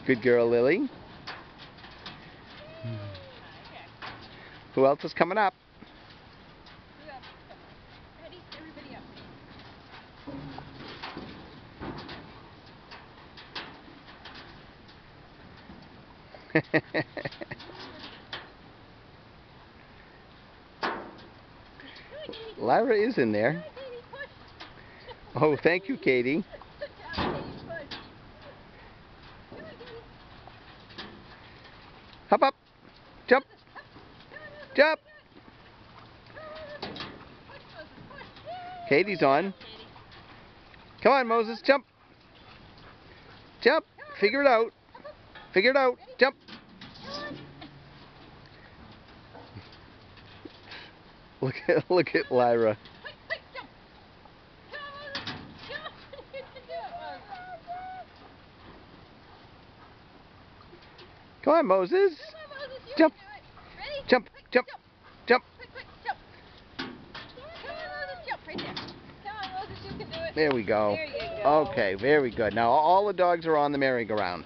Good girl, Lily. Who else is coming up? Ready? Everybody up. Lyra is in there. Oh, thank you, Kady. Hop up. Jump. Jump. Kady's on. Come on, Moses. Jump. Jump. Figure it out. Figure it out. Jump. Look at Lyra. Come on, Moses. Jump. Jump. Jump. Jump. There we go. There you go. Okay, very good. Now all the dogs are on the merry-go-round.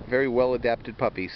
Very well adapted puppies.